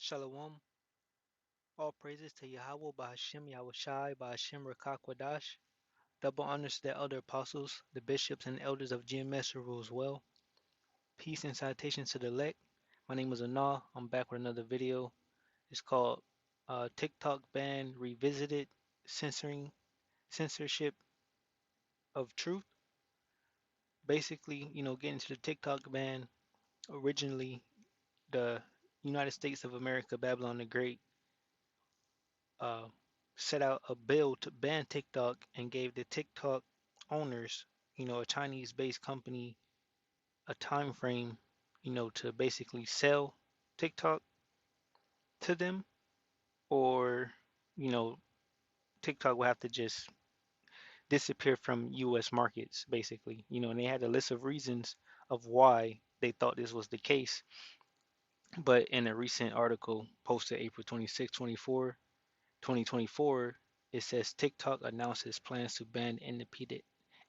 Shalom. All praises to Yahweh Bahashim Yahushai Bahashim Rakakwadash. Double honors to the elder apostles, the bishops and elders of GMS who rules well. Peace and salutations to the elect. My name is Anah. I'm back with another video. It's called TikTok Ban Revisited Censoring Censorship of Truth. Basically, getting to the TikTok ban. Originally, the United States of America, Babylon the Great, uh, set out a bill to ban TikTok and gave the TikTok owners, a Chinese-based company, a time frame, to basically sell TikTok to them, or, you know, TikTok will have to just disappear from U.S. markets, basically. And they had a list of reasons of why they thought this was the case. But in a recent article posted April 26, 2024, it says TikTok announces plans to ban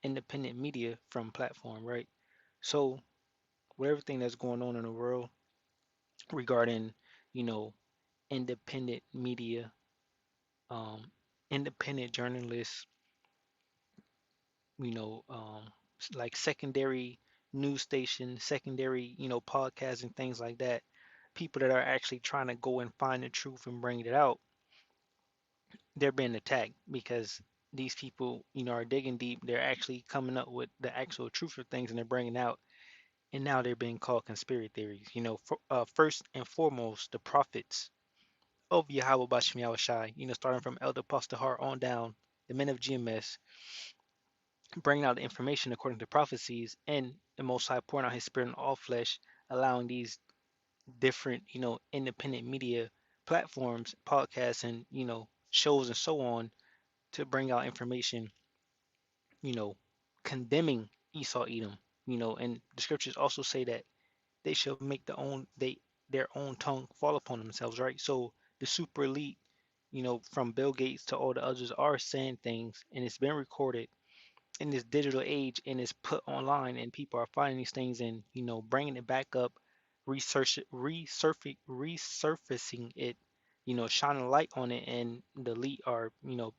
independent media from platform, right? So with everything that's going on in the world regarding, you know, independent media, um, independent journalists, you know, um, like secondary news stations, secondary, podcasts and things like that, people that are actually trying to go and find the truth and bring it out, they're being attacked because these people, are digging deep. They're actually coming up with the actual truth of things and they're bringing out, and now they're being called conspiracy theories. First and foremost, the prophets of Yahweh Bashim Yahushai, starting from Elder Pastor on down, the men of GMS, bringing out the information according to prophecies, and the Most High pouring out His Spirit on all flesh, allowing these different, independent media platforms, podcasts, and shows and so on to bring out information, you know, condemning Esau Edom, and the scriptures also say that they shall make their own tongue fall upon themselves, right? So the super elite, from Bill Gates to all the others are saying things, and it's been recorded in this digital age and it's put online, and people are finding these things and bringing it back up, resurfacing it, shining a light on it, and the elite are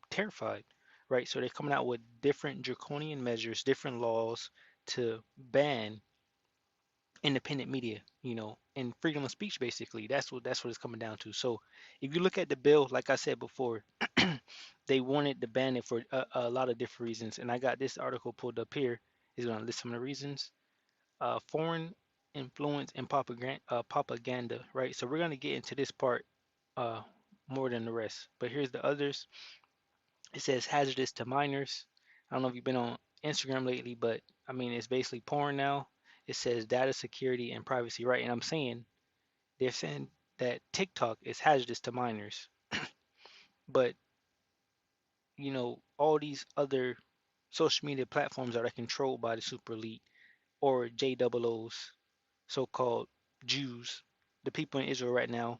terrified, right? So they're coming out with different draconian measures, different laws to ban independent media, and freedom of speech. Basically, that's what it's coming down to. So if you look at the bill, like I said before, they wanted to ban it for a lot of different reasons, and I got this article pulled up here. Is going to list some of the reasons. Foreign influence and propaganda, right? So we're going to get into this part uh, more than the rest, but here's the others. It says hazardous to minors. I don't know if you've been on Instagram lately, but I mean, it's basically porn now. It says data security and privacy, right? And they're saying that TikTok is hazardous to minors, but all these other social media platforms that are controlled by the super elite or JOOs, so-called Jews, the people in Israel right now,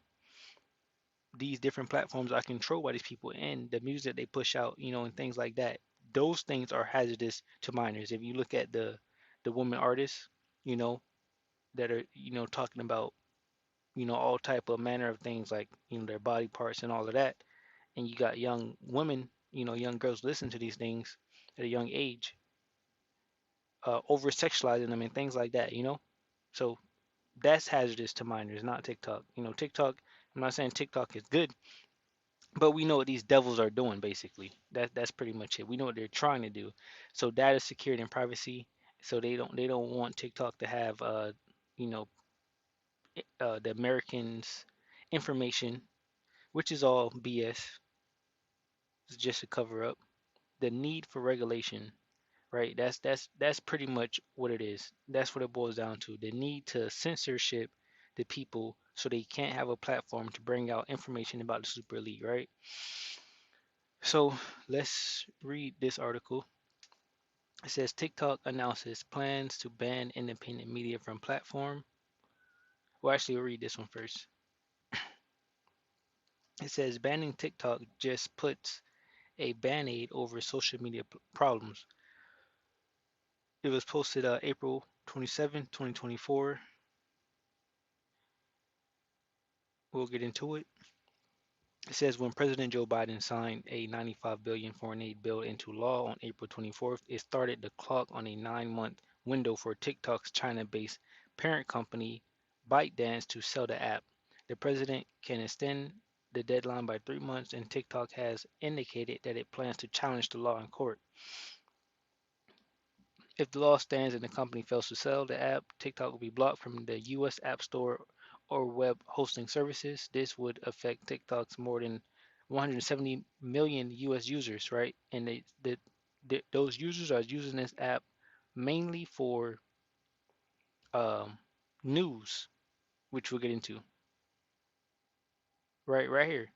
these different platforms are controlled by these people, and the music they push out, and things like that. Those things are hazardous to minors. If you look at the women artists, you know, that are talking about all type of manner of things like their body parts and all of that, and you got young women, young girls listen to these things at a young age, over sexualizing them and things like that. So that's hazardous to minors, not TikTok. TikTok. I'm not saying TikTok is good, but we know what these devils are doing. Basically, that's pretty much it. We know what they're trying to do. So data security and privacy. So they don't want TikTok to have you know the Americans' information, which is all BS. It's just a cover up. The need for regulation, right? That's pretty much what it is. That's what it boils down to. The need to censorship the people so they can't have a platform to bring out information about the super elite, right? So let's read this article. It says TikTok announces plans to ban independent media from platform. Well, actually, we'll read this one first. It says banning TikTok just puts a band-aid over social media problems. It was posted April 27, 2024. We'll get into it. It says when President Joe Biden signed a 95 billion foreign aid bill into law on April 24th, it started the clock on a 9-month window for TikTok's China-based parent company ByteDance to sell the app. The president can extend the deadline by 3 months, and TikTok has indicated that it plans to challenge the law in court. If the law stands and the company fails to sell the app, TikTok will be blocked from the US App Store or web hosting services. This would affect TikTok's more than 170 million US users, right? And those users are using this app mainly for um, news, which we'll get into right here.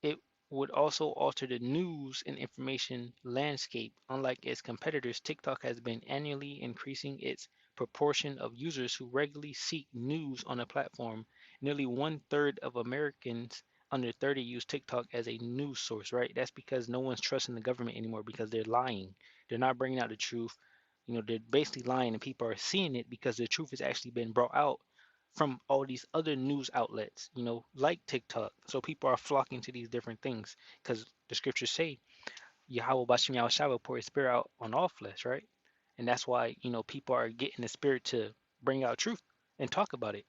It would also alter the news and information landscape. Unlike its competitors, TikTok has been annually increasing its proportion of users who regularly seek news on the platform. Nearly 1/3 of Americans under 30 use TikTok as a news source, right? That's because no one's trusting the government anymore because they're lying. They're not bringing out the truth. They're basically lying and people are seeing it because the truth has actually been brought out from all these other news outlets, like TikTok. So people are flocking to these different things because the scriptures say Yahweh Bashim Yahushua will pour his spirit out on all flesh, right? And that's why, people are getting the spirit to bring out truth and talk about it,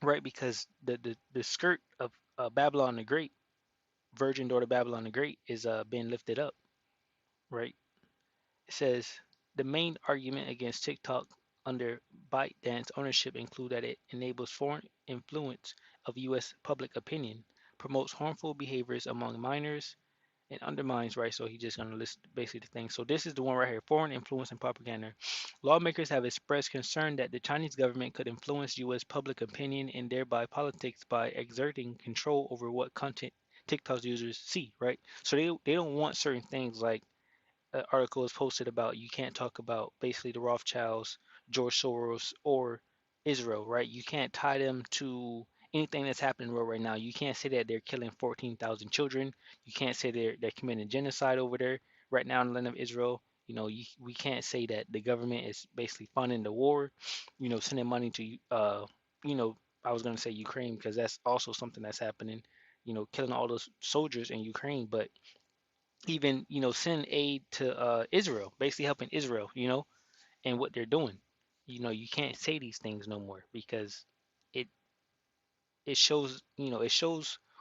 right? Because the skirt of Babylon the Great, virgin daughter Babylon the Great, is being lifted up, right? It says the main argument against TikTok under ByteDance ownership include that it enables foreign influence of U.S. public opinion, promotes harmful behaviors among minors, and undermines rights. So he's just going to list basically the things. So this is the one right here: foreign influence and propaganda. Lawmakers have expressed concern that the Chinese government could influence U.S. public opinion and thereby politics by exerting control over what content TikTok's users see. Right. So they don't want certain things like article is posted about you can't talk about basically the Rothschilds, George Soros, or Israel, right? You can't tie them to anything that's happening in the world right now. You can't say that they're killing 14,000 children. You can't say they're committing genocide over there right now in the land of Israel. We can't say that the government is basically funding the war, sending money to, you know, I was going to say Ukraine because that's also something that's happening, killing all those soldiers in Ukraine. But even send aid to Israel, basically helping Israel, and what they're doing. You can't say these things no more because it it shows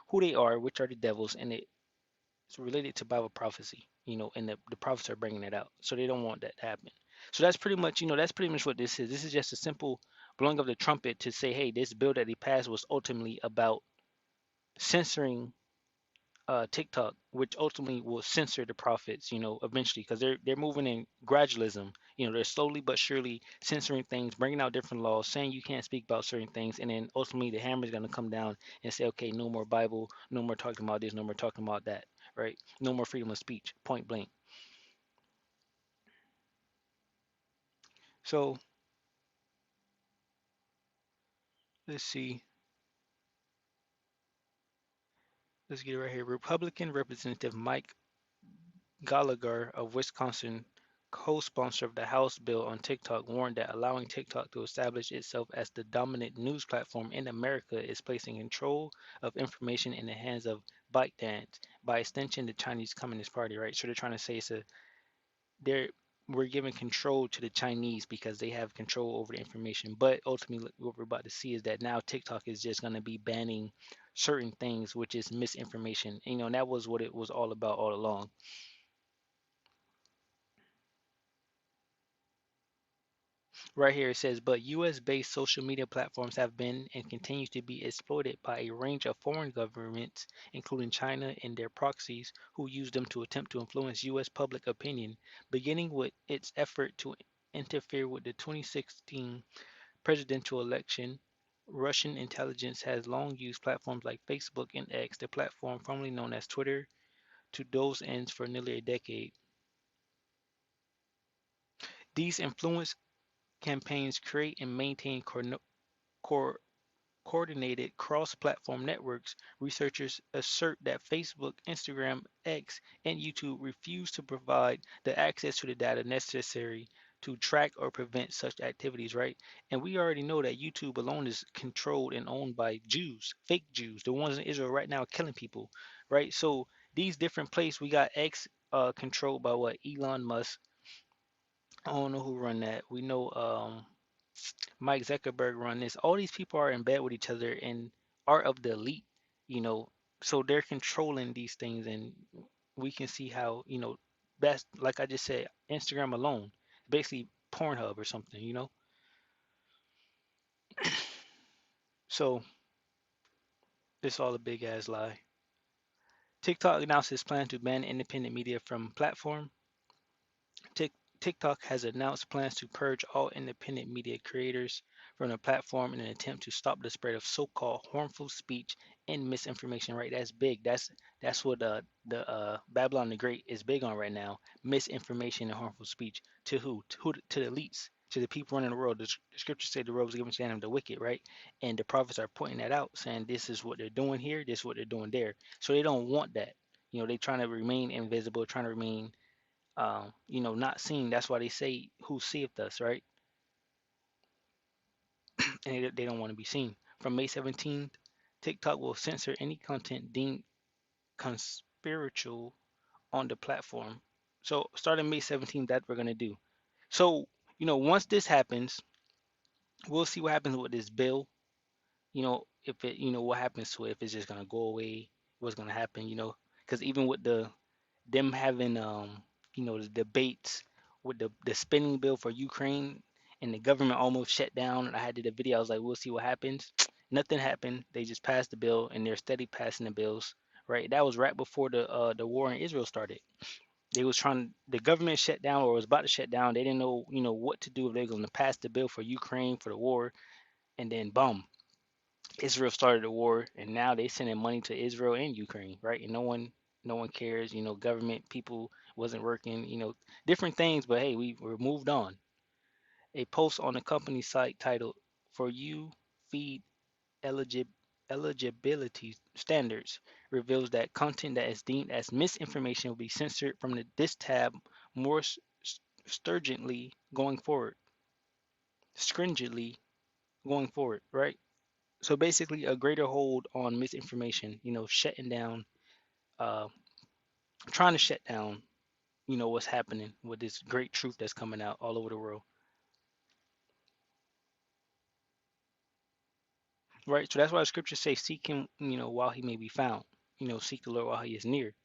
who they are, which are the devils, and it's related to Bible prophecy, and the prophets are bringing it out, so they don't want that to happen. So that's pretty much what this is. This is just a simple blowing of the trumpet to say, hey, this bill that they passed was ultimately about censoring TikTok, which ultimately will censor the prophets, eventually, because they're moving in gradualism. They're slowly but surely censoring things, bringing out different laws, saying you can't speak about certain things, and then ultimately the hammer is going to come down and say, okay, no more Bible, no more talking about this, no more talking about that, right? No more freedom of speech, point blank. So let's see. Let's get it right here. Republican Representative Mike Gallagher of Wisconsin, co-sponsor of the House bill on TikTok, warned that allowing TikTok to establish itself as the dominant news platform in America is placing control of information in the hands of ByteDance, by extension, the Chinese Communist Party, right? So they're trying to say they're we're giving control to the Chinese because they have control over the information. But ultimately, what we're about to see is that now TikTok is just going to be banning certain things, which is misinformation. And that was what it was all about all along. Right here it says, but US based social media platforms have been and continue to be exploited by a range of foreign governments, including China and their proxies, who use them to attempt to influence US public opinion, beginning with its effort to interfere with the 2016 presidential election. Russian intelligence has long used platforms like Facebook and X, the platform formerly known as Twitter, to those ends for nearly a decade. These influence campaigns create and maintain cor- coordinated cross-platform networks. Researchers assert that Facebook, Instagram, X, and YouTube refuse to provide the access to the data necessary to track or prevent such activities, right? And we already know that YouTube alone is controlled and owned by Jews, fake Jews, the ones in Israel right now killing people, right? So these different places, we got X controlled by what Elon Musk. I don't know who run that. We know Mike Zuckerberg run this. All these people are in bed with each other and are of the elite, you know. So they're controlling these things, and we can see how, that's like I just said, Instagram alone, basically Pornhub or something, you know. So it's all a big ass lie. TikTok announced its plan to ban independent media from platform. Tik TikTok has announced plans to purge all independent media creators from the platform in an attempt to stop the spread of so-called harmful speech and misinformation. Right, that's big. That's what the Babylon the Great is big on right now. Misinformation and harmful speech to who? To the elites, to the people running the world. The scriptures say the world was given to the hand of the wicked, right? And the prophets are pointing that out, saying this is what they're doing here, this is what they're doing there. So they don't want that. They're trying to remain invisible, trying to remain not seen. That's why they say, "Who seeth us?" Right? And they don't want to be seen. From May 17th, TikTok will censor any content deemed conspiratorial on the platform. So starting May 17th, that we're gonna do. So once this happens, we'll see what happens with this bill. If it, what happens to it, if it's just gonna go away, what's gonna happen, because even with them having the debates with the spending bill for Ukraine and the government almost shut down. And I had did a video. I was like, we'll see what happens. Nothing happened. They just passed the bill, and they're steady passing the bills. Right. That was right before the war in Israel started. They was trying. The government shut down or was about to shut down. They didn't know what to do if they were going to pass the bill for Ukraine for the war, and then boom, Israel started a war, and now they sending money to Israel and Ukraine, right? And no one cares. Government people wasn't working. Different things, but hey, we're moved on. A post on the company site titled "For You Feed Eligib- Eligibility Standards" reveals that content that is deemed as misinformation will be censored from this tab more stringently going forward. Stringently going forward, right? So basically a greater hold on misinformation, shutting down, uh, trying to shut down, what's happening with this great truth that's coming out all over the world, right? So that's why the scriptures say, seek him, while he may be found, seek the Lord while he is near,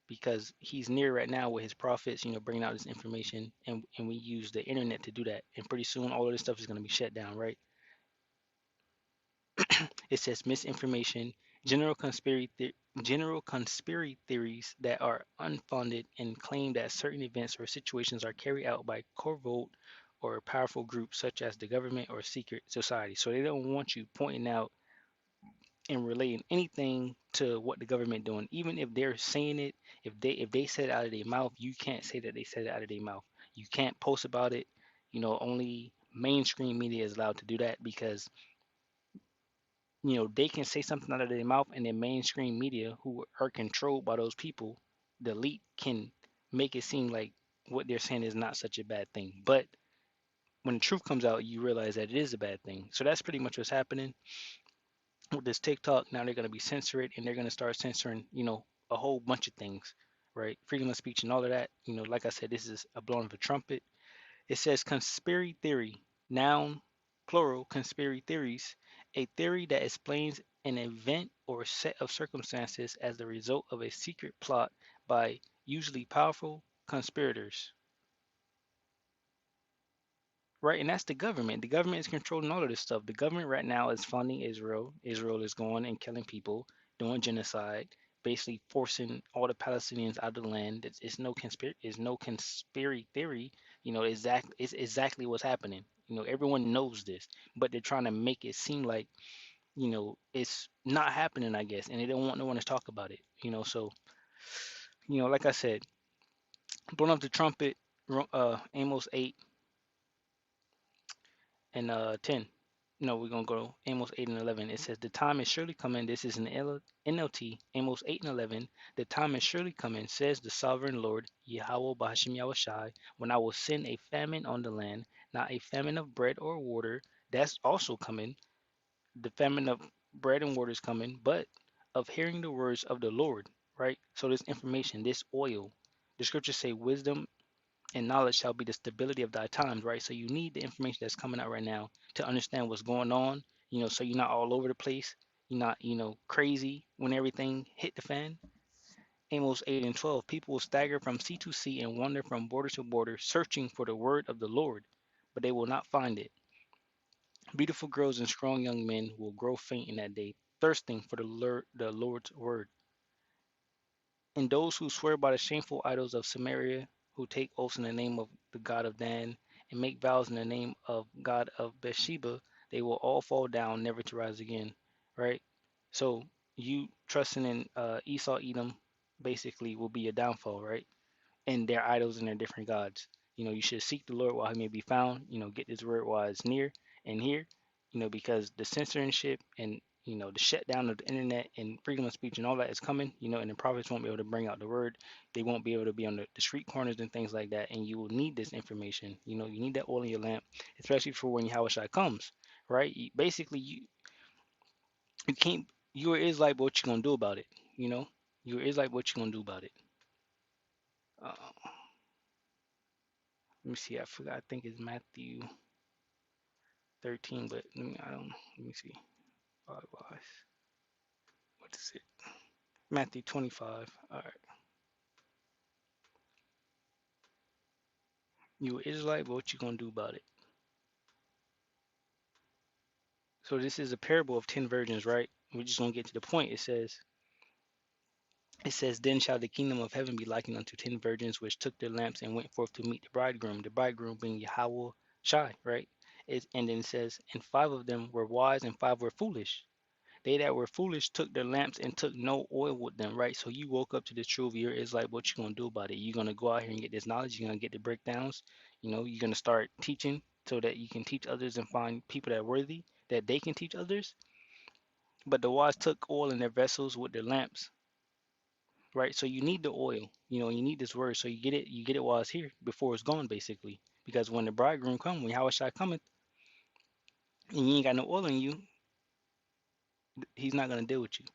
because he's near right now with his prophets, bringing out this information, and we use the internet to do that. And pretty soon all of this stuff is going to be shut down, right? It says misinformation, general conspiracy, general conspiracy theories that are unfounded and claim that certain events or situations are carried out by covert or powerful groups such as the government or secret society. So they don't want you pointing out and relating anything to what the government doing, even if they're saying it. If they said it out of their mouth, you can't say that they said it out of their mouth. You can't post about it. Only mainstream media is allowed to do that because they can say something out of their mouth, and the mainstream media, who are controlled by those people, the elite, can make it seem like what they're saying is not such a bad thing. But when the truth comes out, you realize that it is a bad thing. So that's pretty much what's happening with this TikTok. Now they're going to be censoring, and they're going to start censoring, a whole bunch of things, right? Freedom of speech and all of that. Like I said, this is a blowing of a trumpet. It says conspiracy theory, noun, plural, conspiracy theories, a theory that explains an event or set of circumstances as the result of a secret plot by usually powerful conspirators. Right, and that's the government. The government is controlling all of this stuff. The government right now is funding Israel. Israel is going and killing people, doing genocide, basically forcing all the Palestinians out of the land. It's no conspiracy theory. It's exactly what's happening. Everyone knows this, but they're trying to make it seem like it's not happening, I guess, and they don't want no one to talk about it. So like I said, blowing up the trumpet, Amos 8 and 10. No, we're gonna go Amos 8 and 11. It says, "The time is surely coming." This is in NLT, Amos 8 and 11. "The time is surely coming," says the sovereign Lord, Yahweh Bahashim Yahushai, "when I will send a famine on the land, not a famine of bread or water." That's also coming. The famine of bread and water is coming, but of hearing the words of the Lord, right? So this information, this oil, the scriptures say, "Wisdom and knowledge shall be the stability of thy times," right? So you need the information that's coming out right now to understand what's going on, so you're not all over the place. You're not, crazy when everything hit the fan. Amos 8 and 12. "People will stagger from sea to sea and wander from border to border, searching for the word of the Lord, but they will not find it. Beautiful girls and strong young men will grow faint in that day, thirsting for the Lord's word. And those who swear by the shameful idols of Samaria, who take oaths in the name of the God of Dan, and make vows in the name of God of Bathsheba, they will all fall down, never to rise again." Right? So you trusting in Esau, Edom, basically will be your downfall, right? And their idols and their different gods. You should seek the Lord while he may be found. Get this word while it's near and here. Because the censorship and the shutdown of the internet and freedom of speech and all that is coming. And the prophets won't be able to bring out the word. They won't be able to be on the street corners and things like that. And you will need this information. You need that oil in your lamp, especially for when Yahushua comes, right? Basically, you can't. You're Israelite, but what you gonna do about it? You know, you're Israelite, what you gonna do about it? Let me see. I forgot. I think it's Matthew 13, but I don't. Let me see. Otherwise, what is it? Matthew 25. All right. You an Israelite, but what you gonna do about it? So this is a parable of 10 virgins, right? We're just gonna get to the point. It says, "Then shall the kingdom of heaven be likened unto 10 virgins, which took their lamps and went forth to meet the bridegroom." The bridegroom being Yahweh Shai, right? And then it says, "And 5 of them were wise, and 5 were foolish. They that were foolish took their lamps and took no oil with them," right? So you woke up to the truth. It's like, what you gonna do about it? You gonna go out here and get this knowledge. You're gonna get the breakdowns. You're gonna start teaching so that you can teach others and find people that are worthy that they can teach others. But the wise took oil in their vessels with their lamps, right? So you need the oil. You need this word. So you get it. You get it while it's here, before it's gone, basically. Because when the bridegroom come, when Yahushua cometh, and you ain't got no oil in you, he's not gonna deal with you.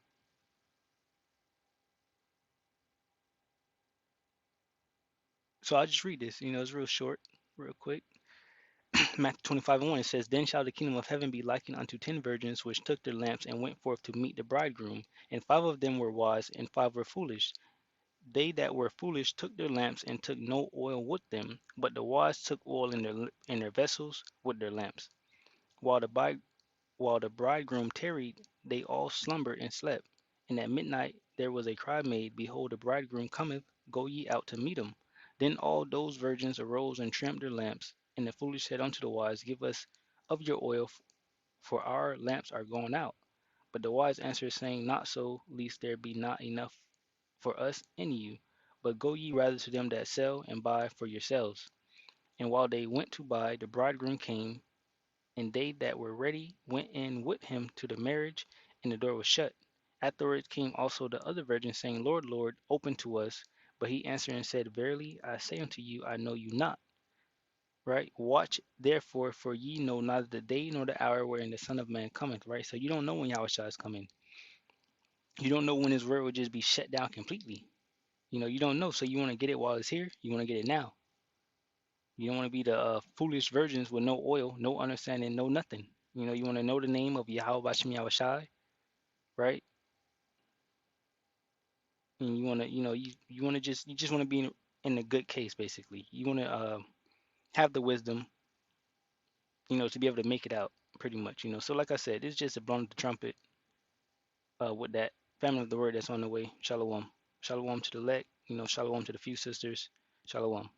So I'll just read this. It's real short, real quick. Matthew 25 and 1, it says, "Then shall the kingdom of heaven be likened unto 10 virgins, which took their lamps and went forth to meet the bridegroom. And 5 of them were wise, and 5 were foolish. They that were foolish took their lamps and took no oil with them, but the wise took oil in their vessels with their lamps. While the bridegroom tarried, they all slumbered and slept. And at midnight there was a cry made, Behold, the bridegroom cometh, go ye out to meet him. Then all those virgins arose and trimmed their lamps. And the foolish said unto the wise, Give us of your oil, for our lamps are gone out. But the wise answered, saying, Not so, lest there be not enough for us and you. But go ye rather to them that sell, and buy for yourselves. And while they went to buy, the bridegroom came, and they that were ready went in with him to the marriage, and the door was shut. Afterwards came also the other virgins, saying, Lord, Lord, open to us. But he answered and said, Verily I say unto you, I know you not. Right? Watch therefore, for ye know neither the day nor the hour wherein the Son of Man cometh. Right? So you don't know when Yahushua is coming. You don't know when his word will just be shut down completely. You don't know. So you want to get it while it's here. You want to get it now. You don't want to be the foolish virgins with no oil, no understanding, no nothing. You want to know the name of Yahweh Bashem Yahushai, right? And you want to, you want to you just want to be in a good case, basically. You want to have the wisdom, to be able to make it out, pretty much. So like I said, it's just a blown the trumpet with that family of the word that's on the way. Shalom, shalom to the elect. Shalom to the few sisters. Shalom.